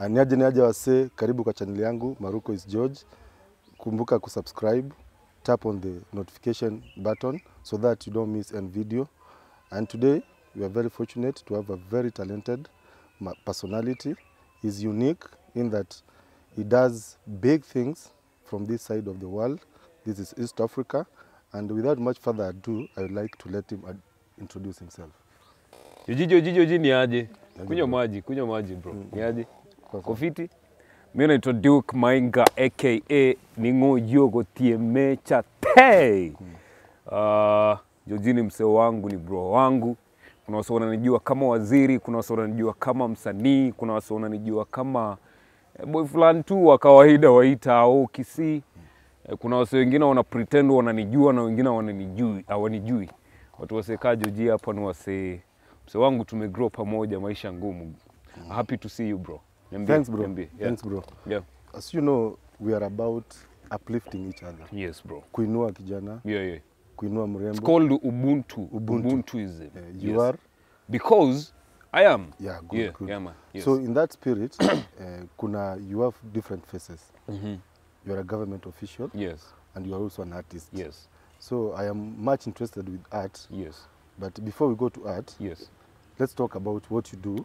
Niaje wase, karibu kwa channel yangu, Maruko is George. Kumbuka kusubscribe, tap on the notification button so that you don't miss any video. And today, we are very fortunate to have a very talented personality. He's unique in that he does big things from this side of the world. This is East Africa. And without much further ado, I would like to let him introduce himself. Jijo ni aje? Kunywa maji bro. Ni aje? Kofiti? Mimi naitwa Duke Mainga aka Ningo Yogo Tieme Echate. Jojini msee wangu ni bro wangu. Kuna watu wananijua kama waziri, kuna watu wananijua kama msanii, kuna watu wananijua kama boy fulani tu wa kawaida waita au kisi. Kuna watu wengine wana pretend wananijua na wengine hawanijui. Watu waseka Joji hapa ni wase msee wangu tumegrow pamoja maisha ngumu. Happy to see you bro. Thanks bro. Yeah. Thanks bro. Yeah. As you know, we are about uplifting each other. Yes bro. Kuinua kijana. Yeah. Kuinua mrembo. It's called Ubuntu. Ubuntuism. You are? Because I am. Yeah, good. Yeah, man. Yes. So in that spirit, you have different faces. You are a government official. Yes. And you are also an artist. Yes. So I am much interested with art. Yes. But before we go to art, yes, let's talk about what you do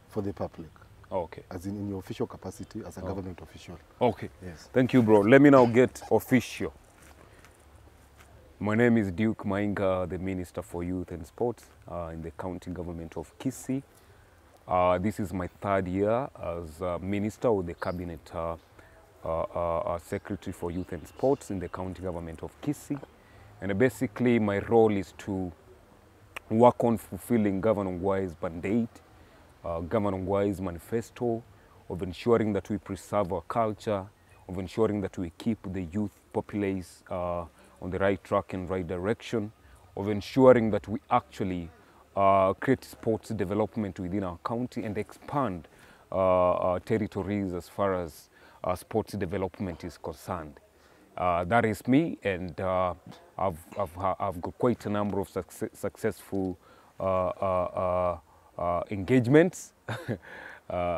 for the public. Okay. As in your official capacity as a government official. Okay. Yes. Thank you, bro. Let me now get official. My name is Duke Mainga, the Minister for Youth and Sports in the County Government of Kisii. This is my third year as Minister of the Cabinet Secretary for Youth and Sports in the County Government of Kisii. And basically my role is to work on fulfilling Governor Ngwai's mandate, Governor Ngwai's manifesto, of ensuring that we preserve our culture, of ensuring that we keep the youth populace on the right track and right direction, of ensuring that we actually create sports development within our county and expand our territories as far as sports development is concerned. That is me, and I've got quite a number of successful engagements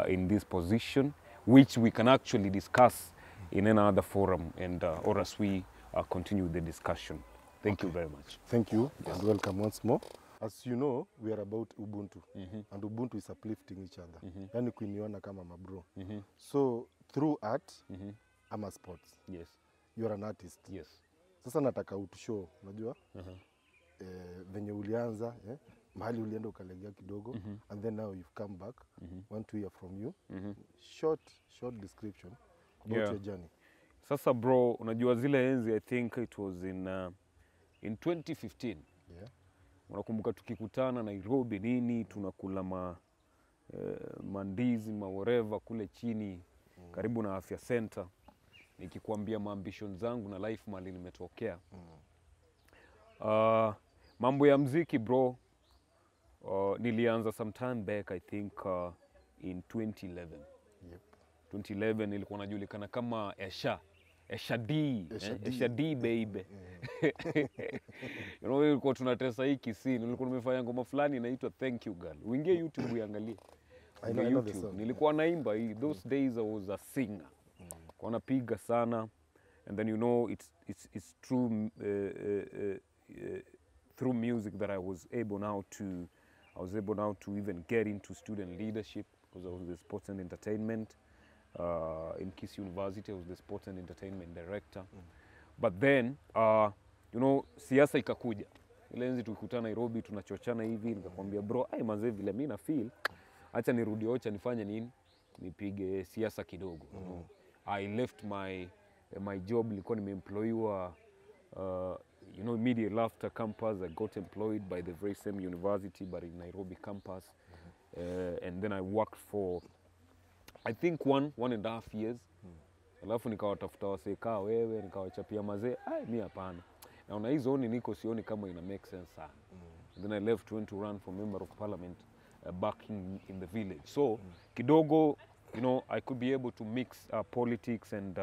in this position, which we can actually discuss in another forum, and or as we continue the discussion. Thank you very much. Thank you, and welcome once more. As you know, we are about Ubuntu, and Ubuntu is uplifting each other. Yani kuiniona kama mabro. So through art, I'm a sports. Yes. You are an artist. Yes. Sasa nataka utushow, unajua? Venye ulianza, mahali ulienda ukalegea kidogo, and then now you've come back. Want to hear from you. Short description about your journey. Sasa bro, unajua zile enzi, I think it was in 2015. Yeah. Unakumbuka tukikutana Nairobi nini, tunakula mandizi whatever kule chini karibu na afya center. Nikikuambia ambition zangu na life mali nimetokea. Mambo ya mziki bro, nilianza some time back, I think in 2011. Yep. 2011 nilikuwa najulikana kama Echate baby. You know, nilikuwa tunatesa hii Kisii, nilikuwa nimefanya ngoma fulani inaitwa Thank You Girl. Uingie YouTube uangalie. I know the song. Nilikuwa naimba hii. Those days I was a singer. Kwa napiga sana, and then you know it's through music that I was able now to even get into student leadership, because I was the sports and entertainment in Kisii University. I was the sports and entertainment director. But then you know, siasa ikakuja. Ile enzi tukikutana Nairobi tunachochana hivi, nikakwambia bro, manze vile mimi na feel acha nirudi Ocha nifanye nini? Nipige siasa kidogo. I left my job, nilikuwa nimeemployiwa you know, immediately after campus I got employed by the very same university but in Nairobi campus. And then I worked for I think one and a half years. Alafu nikawatafuta waseka wewe, nikawachapia mazee, mimi hapana. Na hii zone niko sioni kama ina make sense sana. Then I left, went to run for member of parliament back in the village. So kidogo, you know, I could be able to mix politics and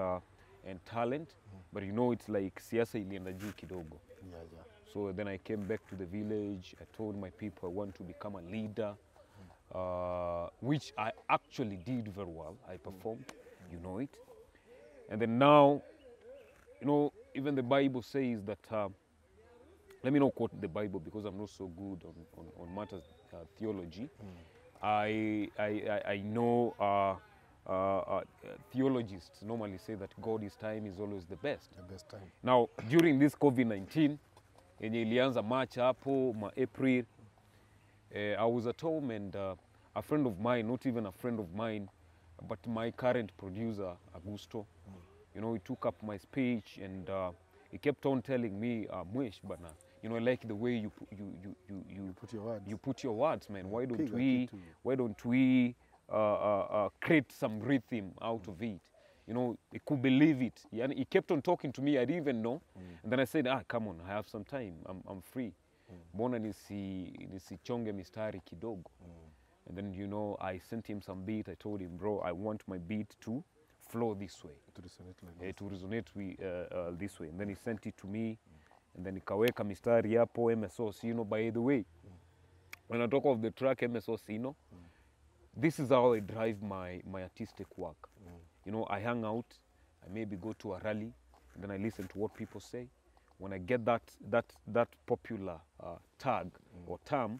talent, but you know, it's like siasa ilienda juu kidogo. So then I came back to the village. I told my people I want to become a leader. which I actually did very well. I performed, you know it. And then now, you know, even the Bible says that, let me not quote the Bible because I'm not so good on matters theology. I know theologists normally say that God's time is always the best. The best time. Now, during this COVID-19, yenye ilianza March hapo, April, I was at home and a friend of mine, not even a friend of mine, but my current producer, Augusto, you know, he took up my speech and he kept on telling me, Mwish, but you know, I like the way you Put your words. You put your words, man. Why don't Piga we create some rhythm out of it? You know, he could believe it. He kept on talking to me. I didn't even know. And then I said, come on, I have some time. I'm free. Mbona nisichonge mistari kidogo. And then, you know, I sent him some beat. I told him, bro, I want my beat to flow this way. To resonate like this. To resonate this way. And then he sent it to me. And then nikaweka mistari hapo MSO Sino. By the way, when I talk of the track MSO Sino, this is how I drive my artistic work. You know, I hang out, I maybe go to a rally, and then I listen to what people say. When I get that popular tag or term,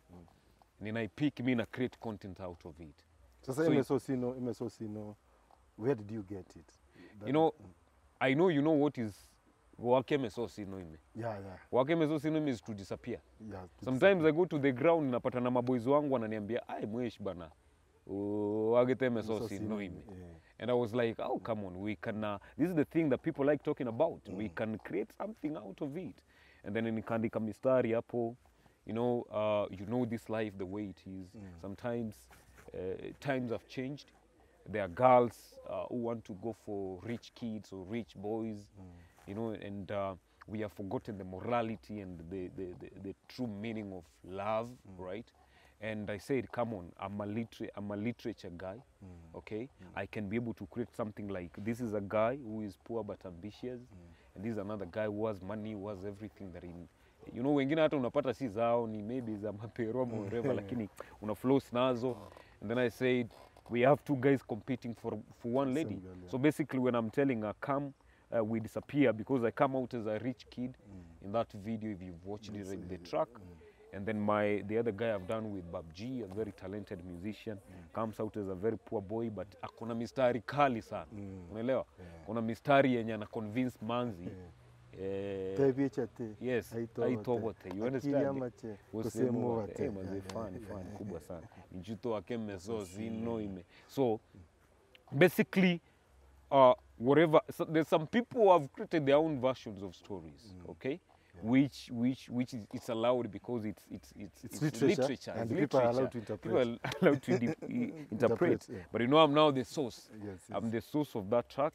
then I pick me and I create content out of it. So MSO Sino, where did you get it? You know, I know you know what is Wakeme so sino ime. Yeah. Wakeme so sino ime is to disappear. Yeah, Sometimes I go to the ground napata na maboys wangu wananiambia, "Ai mwesh bana. Wageteme so sino ime." And I was like, "Oh, come on, we can this is the thing that people like talking about. We can create something out of it." And then nikandika mistari hapo, you know this life the way it is. Sometimes times have changed. There are girls who want to go for rich kids or rich boys. You know, and we have forgotten the morality and the true meaning of love, right? And I said, come on, I'm a literature guy, okay? I can be able to create something like, this is a guy who is poor but ambitious, and this is another guy who has money, who has everything that you know, wengine hata unapata si zao, ni maybe za mapero or whatever, lakini una flows nazo. And then I said, we have two guys competing for one lady. So basically when I'm telling her, come, we disappear, because I come out as a rich kid in that video, if you've watched it, the track. And then the other guy I've done with Babji, a very talented musician, comes out as a very poor boy, but akona mistari kali sana. Unaelewa? Kuna mistari yenye ana convince manzi. Echate. Yes, aitobote. You understand? Fun, kubwa sana. Njuto akeme so zino ime. So basically, whatever, so there's some people who have created their own versions of stories, okay, which is it's allowed because it's literature, and it's people literature. are allowed to interpret. People are allowed to interpret. But you know, I'm now the source. Yes. I'm the source of that track.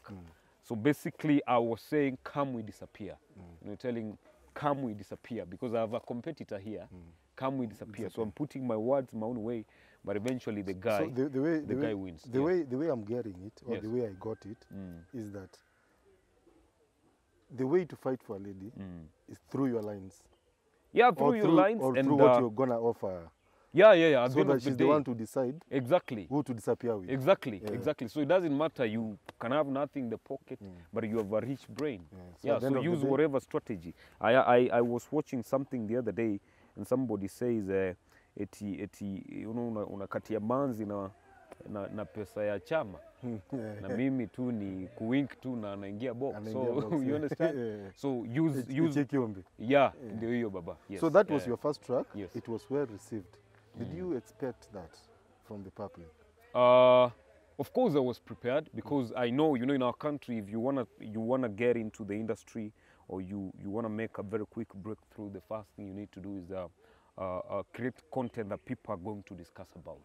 So basically, I was saying, "Come, we disappear." You know, telling, "Come, we disappear," because I have a competitor here. Come, we disappear. So I'm putting my words my own way. But eventually the guy, so the guy wins. The way I'm getting it, or the way I got it, is that the way to fight for a lady is through your lines. Yeah, through your lines. Or and through what you're going to offer. Yeah. So that she's the one to decide exactly who to disappear with. Exactly. So it doesn't matter. You can have nothing in the pocket, but you have a rich brain. So use whatever strategy. I was watching something the other day, and somebody says, you know, unakatia manzi na pesa ya chama. Na mimi tu ni kuwink tu na naingia box. So you understand? So use ndio hiyo baba. Yes. So that was your first track. Yes. It was well received. Did you expect that from the public? Of course I was prepared, because I know, you know, in our country, if you wanna get into the industry, or you wanna make a very quick breakthrough, the first thing you need to do is create content that people are going to discuss about,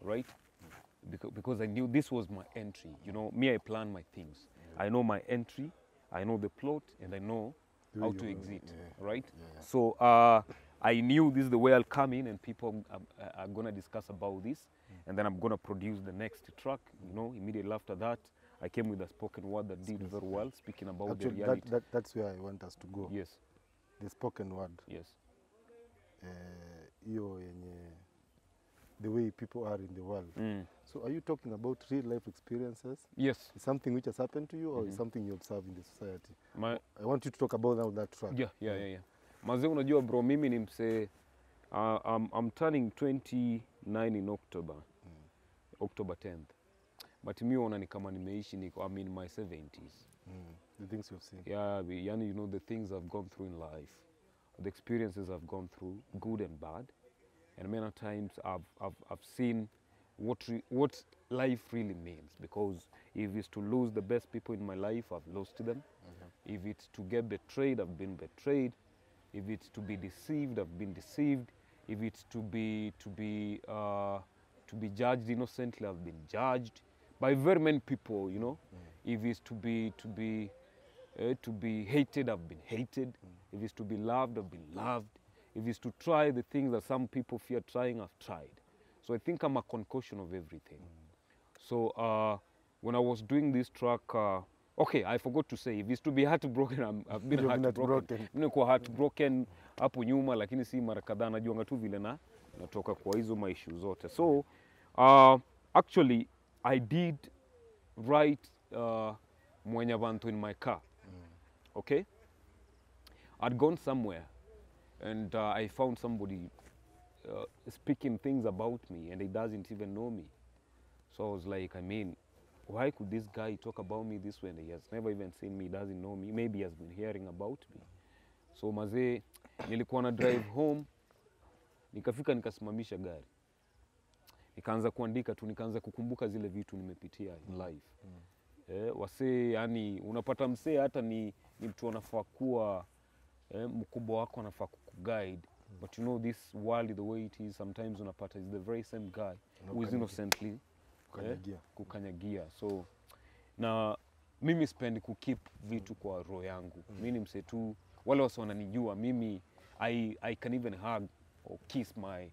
right? Because I knew this was my entry. You know, me, I plan my things. I know my entry, I know the plot, and I know how to exit, right? So I knew this is the way I'll come in, and people are gonna discuss about this, and then I'm gonna produce the next track. You know, immediately after that, I came with a spoken word that did very well, speaking about actually, the reality. That's where I want us to go. Yes. The spoken word. Yes. Hiyo yenye the way people are in the world. So are you talking about real life experiences? Yes. Is something which has happened to you, or is something you observe in the society? I want you to talk about now that track. Yeah. Mazee, unajua bro, mimi ni msee, I'm turning 29 in October. October 10th. But mi ona ni kama nimeishi, I'm in my 70s. The things you've seen. Yeah, yani, you know, the things I've gone through in life, the experiences I've gone through, good and bad. And many times I've seen what life really means, because if it's to lose the best people in my life, I've lost them. If it's to get betrayed, I've been betrayed. If it's to be deceived, I've been deceived. If it's to be judged innocently, I've been judged by very many people, you know. If it's to be hated, I've been hated. If it's to be loved, I've been loved. If it's to try the things that some people fear trying, I've tried. So I think I'm a concoction of everything. So when I was doing this track, okay, I forgot to say, if it's to be heartbroken, I've been heartbroken. Mimi niko heartbroken hapo nyuma, lakini si mara kadhaa, najuanga tu vile natoka kwa hizo maishu zote. So actually I did write Mwenye Bantu in my car. Okay? I'd gone somewhere and I found somebody speaking things about me, and he doesn't even know me. So I was like, I mean, why could this guy talk about me this way? And he has never even seen me, doesn't know me. Maybe he has been hearing about me. So mazee, nilikuwa na drive home, nikafika nikasimamisha gari. Nikaanza kuandika tu, nikaanza kukumbuka zile vitu nimepitia in life. Wasee, yani unapata msee hata ni mtu anafaa kuwa mkubwa wako anafaa kukuguide. But you know, this world, the way it is, sometimes unapata is the very same guy who is innocently kukanyagia. So na mimi sipendi kukeep vitu kwa roho yangu. Mimi ni msee tu, wale wase wananijua mimi, I can even hug or kiss my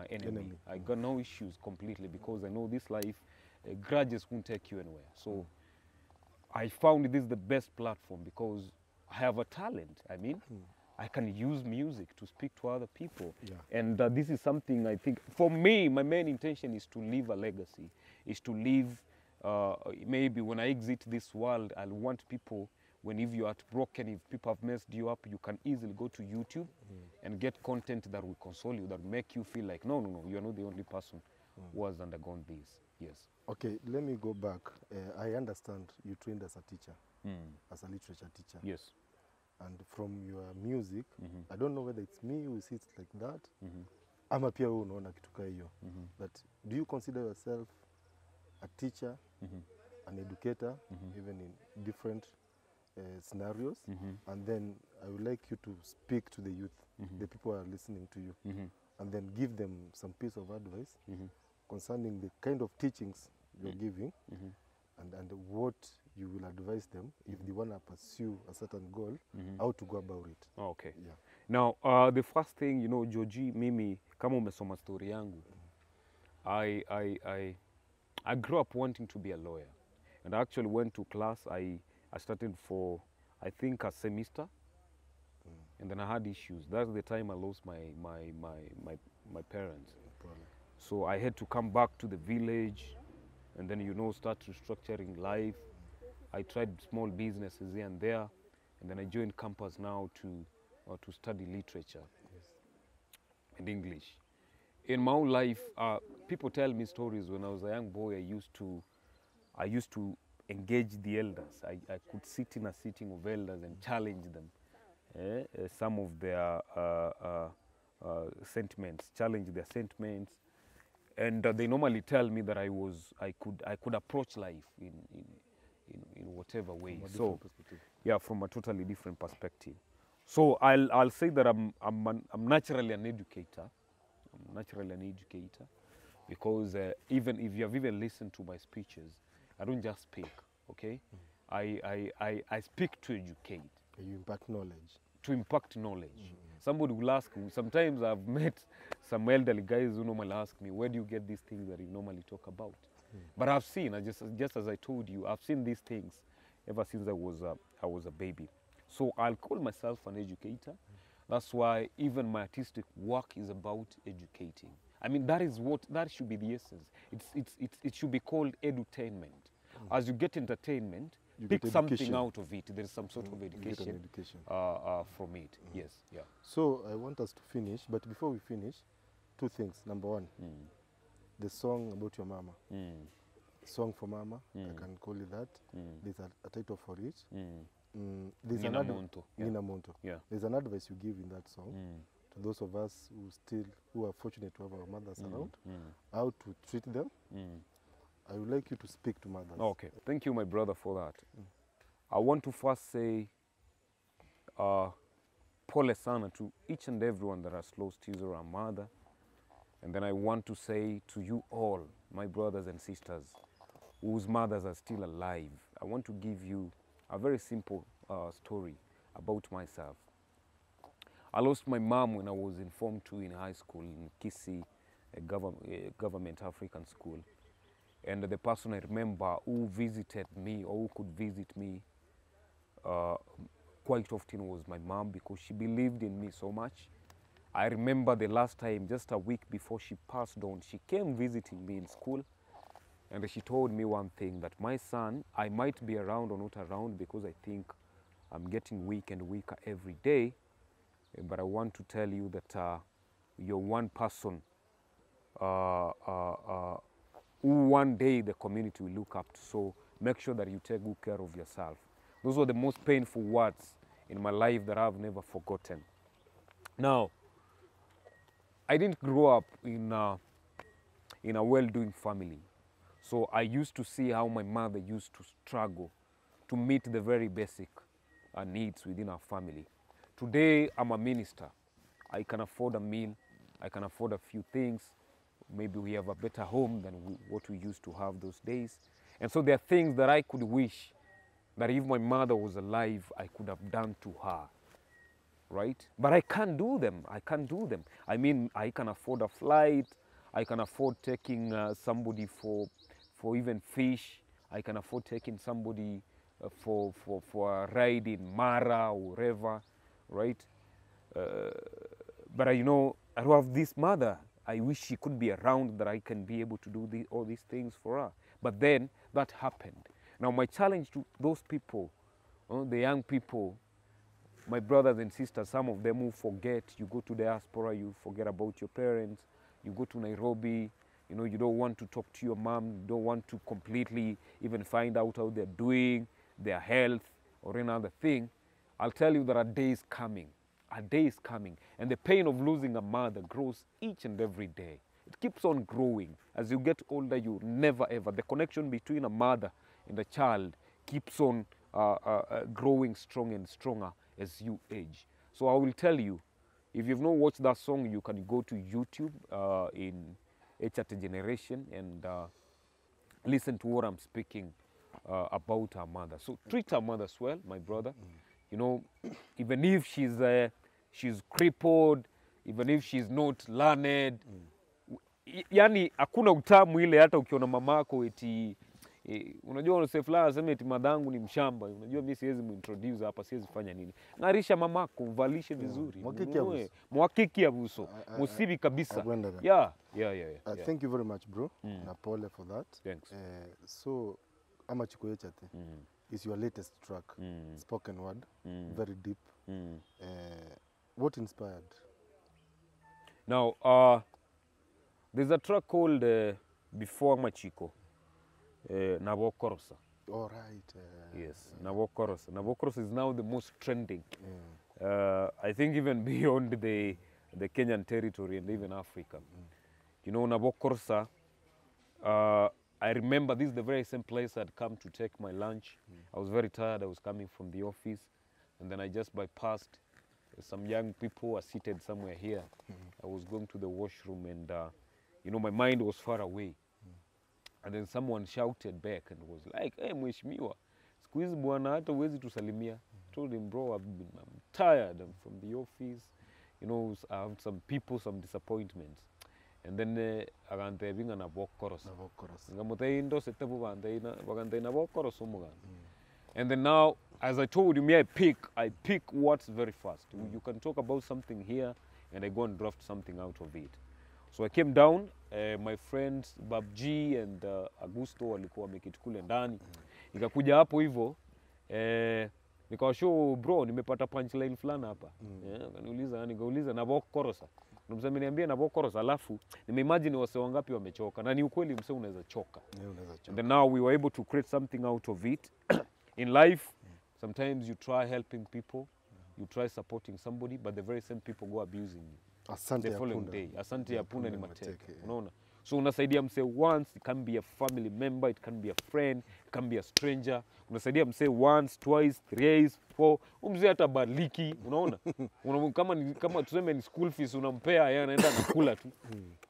enemy. I got no issues completely, because I know this life, grudges won't take you anywhere. So I found this the best platform, because I have a talent. I mean, I can use music to speak to other people. And this is something I think, for me, my main intention is to leave a legacy, is to leave, maybe when I exit this world, I'll want people, if you're heartbroken, if people have messed you up, you can easily go to YouTube and get content that will console you, that will make you feel like, no, you're not the only person who has undergone this. Yes. Okay, let me go back. I understand you trained as a teacher, as a literature teacher. Yes. And from your music, I don't know whether it's me who sees it like that, ama pia wewe unaona kitu kama hiyo. But do you consider yourself a teacher, an educator, even in different scenarios? And then I would like you to speak to the youth, the people who are listening to you, and then give them some piece of advice concerning the kind of teachings you're giving, and what you will advise them if they want to pursue a certain goal, how to go about it. Okay. Yeah. Now, the first thing, you know, Joji, mimi, kama umesoma story yangu, I grew up wanting to be a lawyer. And I actually went to class. I started for, I think, a semester. And then I had issues. That's the time I lost my parents. So I had to come back to the village and then, you know, start restructuring life. I tried small businesses here and there, and then I joined campus now to study literature and English. In my own life, people tell me stories. When I was a young boy, I used to engage the elders. I could sit in a sitting of elders and challenge them. Some of their sentiments, challenge their sentiments. And they normally tell me that I could approach life in whatever way. So, yeah, from a totally different perspective. So I'll say that I'm naturally an educator. I'm naturally an educator, because even if you have even listened to my speeches, I don't just speak. Okay, I speak to educate. You impact knowledge. To impact knowledge. Somebody will ask me. Sometimes I've met some elderly guys who normally ask me, where do you get these things that you normally talk about? But I've seen, just as I told you, I've seen these things ever since I was a baby. So I'll call myself an educator. That's why even my artistic work is about educating. I mean, that should be the essence. It should be called edutainment. As you get entertainment, You pick get something education. out of it. There is some sort of You get an education, education. from it. Yes, yeah. So I want us to finish, but before we finish, two things. Number one, the song about your mama. Song for mama, I can call it that. There's a title for it. There's Nina an Monto, yeah. Nina Monto. Yeah. There's an advice you give in that song to those of us who are fortunate to have our mothers around, how to treat them. I would like you to speak to mothers. Okay, thank you, my brother, for that. I want to first say pole sana to each and everyone that has lost his or her mother. And then I want to say to you all, my brothers and sisters, whose mothers are still alive, I want to give you a very simple story about myself. I lost my mom when I was in Form 2 in high school in Kisii, a government African school. And the person I remember who visited me or who could visit me quite often was my mom, because she believed in me so much. I remember the last time, just a week before she passed on, she came visiting me in school, and she told me one thing, that my son, I might be around or not around because I think I'm getting weak and weaker every day, but I want to tell you that you're one person who one day the community will look up to. So make sure that you take good care of yourself. Those were the most painful words in my life that I've never forgotten. Now, I didn't grow up in a well-doing family. So I used to see how my mother used to struggle to meet the very basic needs within our family. Today, I'm a minister. I can afford a meal. I can afford a few things. Maybe we have a better home than what we used to have those days. And so there are things that I could wish that if my mother was alive, I could have done to her, right? But I can't do them. I can't do them. I mean, I can afford a flight. I can afford taking somebody for even fish. I can afford taking somebody for a ride in Mara or wherever, right? But you know, I have this mother. I wish she could be around, that I can be able to do all these things for her. But then that happened. Now my challenge to those people, the young people, my brothers and sisters, some of them who forget, you go to diaspora, you forget about your parents, you go to Nairobi, you know, you don't want to talk to your mom, you don't want to completely even find out how they're doing, their health, or any other thing. I'll tell you that a day is coming. A day is coming, and the pain of losing a mother grows each and every day. It keeps on growing. As you get older, you never ever, the connection between a mother and a child keeps on growing strong and stronger as you age. So I will tell you, if you've not watched that song, you can go to YouTube in Echate Generation and listen to what I'm speaking about our mother. So treat our mothers well, my brother. You know, even if she's crippled, even if she's not learned, yani hakuna utamu ile hata ukiona mamako eti unajua unasema fulani anasema eti madangu ni mshamba, unajua mimi siwezi muintroduce hapa, siwezi fanya nini. Ngarisha mamako, mvalishe vizuri, mwakiki ya buso, musibi kabisa. Yeah. Thank you very much, bro. Na pole for that. Thanks. So Amachiko Echate is your latest track, spoken word, very deep. What inspired? Now, there's a track called Before Machiko, Navocoros. All right. Yes, Navocoros. Navocoros is now the most trending. I think even beyond the Kenyan territory and even Africa. You know, Navocoros, I remember this is the very same place I'd come to take my lunch. I was very tired. I was coming from the office, and then I just bypassed some young people were seated somewhere here. I was going to the washroom, and you know, my mind was far away. And then someone shouted back and was like, "Hey, mheshimiwa, siku hizi bwana hata huwezi tusalimia." I told him, "Bro, I'm tired. I'm from the office. You know, I have some people, some disappointments." And then agante binga Navocoros. Ngamuteindo setebu bagante Navocoros umugana. And then now, as I told you, I pick words very fast. You can talk about something here, and I go and draft something out of it. So I came down, my friends Babji and Augusto walikuwa wameketi kule ndani. Nikakuja hapo hivyo, nikawashow bro, nimepata punchline fulani hapa. Nikauliza Navocoros. Msema niambie Navocoros, alafu nimeimagine wase wangapi wamechoka. Na ni ukweli msema unaweza choka. And then now we were able to create something out of it. In life, sometimes you try helping people, you try supporting somebody, but the very same people go abusing you. Asante the following ya day. Asante ya punda ni mateke. Yeah. Unaona? So unasaidia mse once, it can be a family member, it can be a friend, it can be a stranger. Unasaidia mse once, twice, thrice, four. Mse hata badiliki, unaona? Kama tuseme ni school fees unampea, yeye anaenda anakula tu.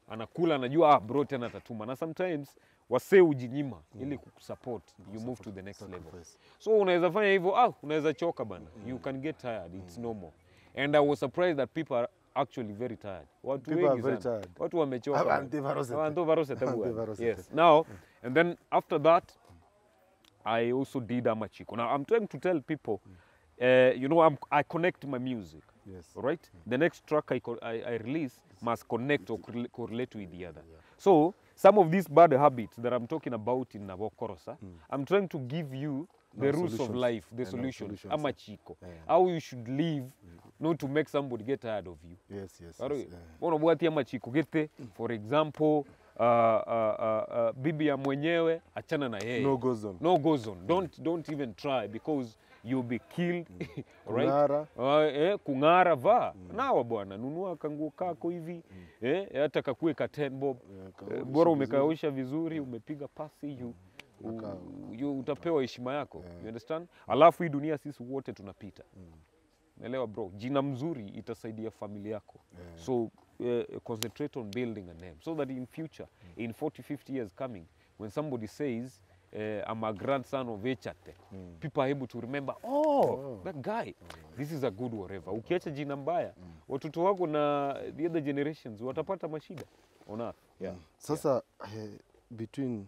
Anakula anajua bro tena atatuma. Na sometimes wase ujinyima ili kukusupport, you move to the next level. So unaweza fanya hivyo, unaweza choka bana. You can get tired, it's normal. And I was surprised that people are actually very tired. People are very tired. Watu wamechoka. Antivirus. Yes. Now, and then after that, I also did Amachiko. Now, I'm trying to tell people, you know, I connect my music. Yes. Right? The next track I release must connect or correlate with the other. So, some of these bad habits that I'm talking about in Navocoros, I'm trying to give you the rules of life, the solutions, Amachiko. How you should live, not to make somebody get tired of you. Yes. For example, bibi ya mwenyewe achana na yeye. No go zone. No go zone. Don't even try because you'll be killed. Right? Kungara va. Nawa bwana, nunua kanguo kako hivi. Hata kakue ka 10 bob. Bora umekaosha vizuri, umepiga pasi utapewa heshima yako. You understand? Alafu hii dunia sisi wote tunapita. Naelewa bro, jina mzuri itasaidia familia yako. So concentrate on building a name so that in future, in 40-50 years coming, when somebody says I'm a grandson of Echate, people are able to remember, that guy, this is a good whatever. Ukiacha jina mbaya, watoto wako na the other generations watapata mashida. Ona? Yeah. Sasa between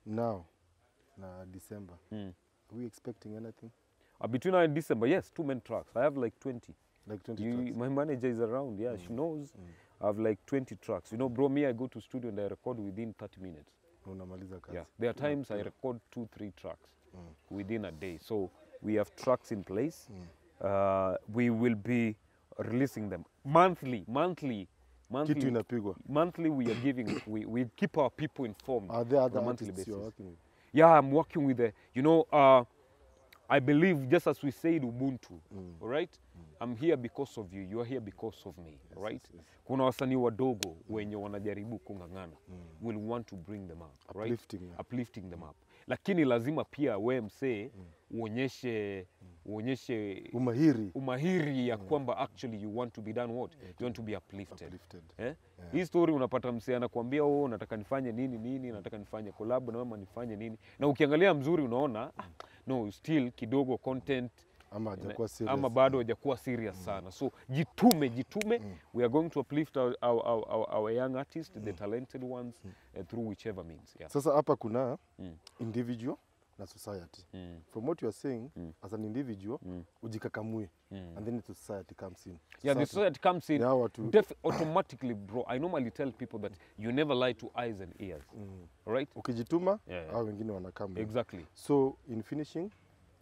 now na December, are we expecting anything? Between now and December, yes, 2 main tracks. I have like 20. Like 20 tracks? My manager is around, she knows. I have like 20 tracks. You know, bro, me, I go to studio and I record within 30 minutes. Unamaliza kazi. Yeah, there are times I record 2-3 tracks within a day. So we have tracks in place. We will be releasing them monthly. Kitu inapigwa. Monthly we are giving, we keep our people informed. Are there other on a monthly artists basis. you're working with? Yeah, I'm working with I believe, just as we said Ubuntu, all right? I'm here because of you, you are here because of me, right? Yes. Kuna wasanii wadogo wenye wanajaribu kung'ang'ana. We'll want to bring them up, right? Uplifting them up. Lakini lazima pia we msee uonyeshe umahiri ya kwamba actually you want to be done what? You want to be uplifted. Hii story unapata msee anakuambia nataka nifanye nini, nataka nifanye collab na mama nifanye nini. Na ukiangalia mzuri unaona no, still kidogo content ama bado hajakuwa serious sana. So jitume. We are going to uplift our young artists, the talented ones, through whichever means. Yeah. Sasa hapa kuna individual na society. From what you are saying, as an individual, ujikakamue, and then the society comes in. The society comes in automatically, bro. I normally tell people that you never lie to eyes and ears. Right? Ukijituma, hao wengine wanakama. Exactly. So, in finishing,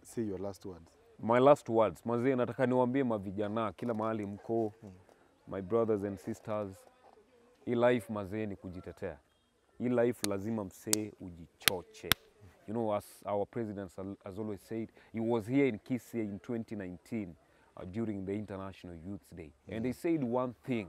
say your last words. My last words, mazee, nataka niwaambie mavijana kila mahali mko, my brothers and sisters, hii life mazee ni kujitetea. Hii life lazima msee ujichoche. You know, as our president has always said, he was here in Kisii in 2019 during the International Youth Day. And they said one thing,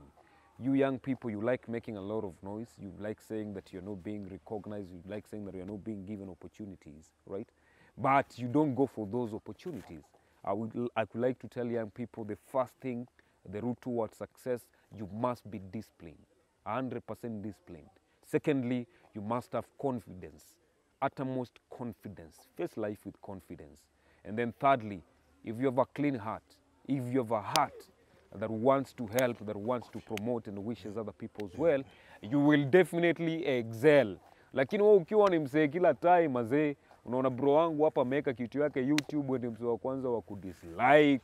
you young people, you like making a lot of noise, you like saying that you're not being recognized, you like saying that you're not being given opportunities, right? But you don't go for those opportunities. I would like to tell young people the first thing, the route towards success, you must be disciplined, 100% disciplined. Secondly, you must have confidence, uttermost confidence. Face life with confidence. And then thirdly, if you have a clean heart, if you have a heart that wants to help, that wants to promote and wishes other people as well, you will definitely excel. Lakini wewe ukiwa ni msee kila time mazee Unaona bro wangu hapa ameweka kitu yake YouTube, ni mtu wa kwanza wa kudislike.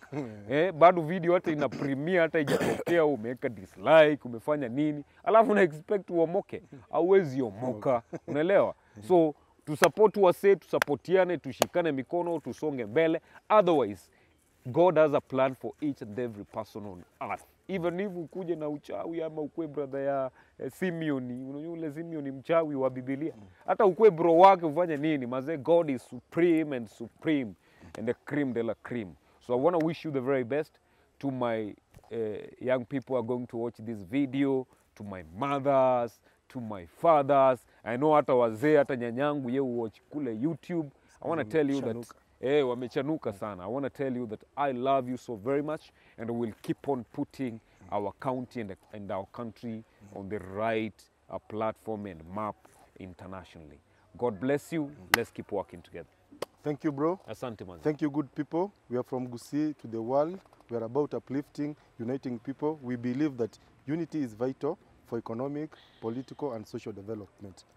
Bado video hata ina premiere hata haijatokea umeweka dislike, umefanya nini? Alafu na expect uomoke. Hauwezi omoka. Unaelewa? So tusupport wase, tusapotiane, tushikane mikono, tusonge mbele. Otherwise, God has a plan for each and every person on earth. Even if ukuje na uchawi ama ukue brother ya Simeoni, unajua ule Simeoni mchawi wa Biblia. Hata ukue bro wake ufanye nini? Maze, God is supreme and supreme and the cream de la cream. So I want to wish you the very best. To my young people who are going to watch this video, to my mothers, to my fathers. I know hata wazee, hata nyanyangu ye watch kule YouTube. I want to tell you that wamechanuka sana. I want to tell you that I love you so very much, and we will keep on putting our county and our country on the right platform and map internationally. God bless you. Let's keep working together. Thank you, bro. Asante man. Thank you, good people. We are from Gusii to the world. We are about uplifting, uniting people. We believe that unity is vital for economic, political, and social development.